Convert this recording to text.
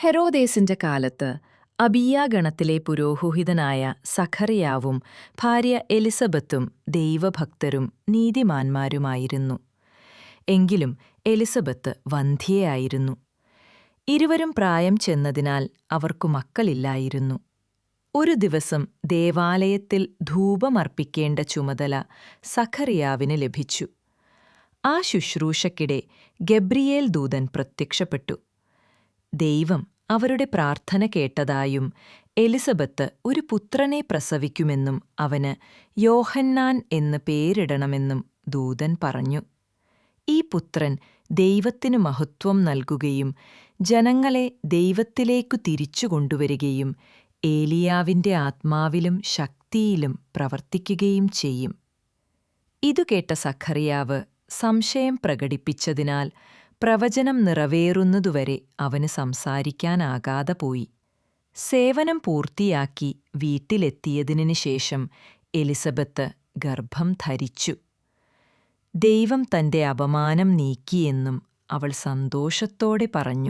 ഹെരോദേസിന്റെ കാലത്ത് അബിയാഗണത്തിലെ പുരോഹിതനായ സഖറിയാവും ഭാര്യ എലിസബത്തും ദൈവഭക്തരും നീതിമാന്മാരുമായിരുന്നു. എങ്കിലും എലിസബത്ത് വന്ധ്യയായിരുന്നു. ഇരുവരും പ്രായം ചെന്നതിനാൽ അവർക്കു മക്കളില്ലായിരുന്നു. ഒരു ദിവസം ദേവാലയത്തിൽ ധൂപമർപ്പിക്കേണ്ട ചുമതല സഖറിയാവിന് ലഭിച്ചു. ആ ശുശ്രൂഷയ്ക്കിടെ ഗബ്രിയേൽ ദൂതൻ പ്രത്യക്ഷപ്പെട്ടു. ദൈവം അവരുടെ പ്രാർത്ഥന കേട്ടതായും എലിസബത്ത് ഒരു പുത്രനെ പ്രസവിക്കുമെന്നും അവന് യോഹന്നാൻ എന്ന് പേരിടണമെന്നും ദൂതൻ പറഞ്ഞു. ഈ പുത്രൻ ദൈവത്തിനു മഹത്വം നൽകുകയും ജനങ്ങളെ ദൈവത്തിലേക്കു തിരിച്ചു കൊണ്ടുവരികയും ഏലിയാവിന്റെ ആത്മാവിലും ശക്തിയിലും പ്രവർത്തിക്കുകയും ചെയ്യും. ഇതു കേട്ട സഖറിയാവ് സംശയം പ്രകടിപ്പിച്ചതിനാൽ പ്രവചനം നിറവേറുന്നതുവരെ അവന് സംസാരിക്കാനാകാതെ പോയി. സേവനം പൂർത്തിയാക്കി വീട്ടിലെത്തിയതിനു ശേഷം എലിസബത്ത് ഗർഭം ധരിച്ചു. ദൈവം തന്റെ അപമാനം നീക്കിയെന്നും അവൾ സന്തോഷത്തോടെ പറഞ്ഞു.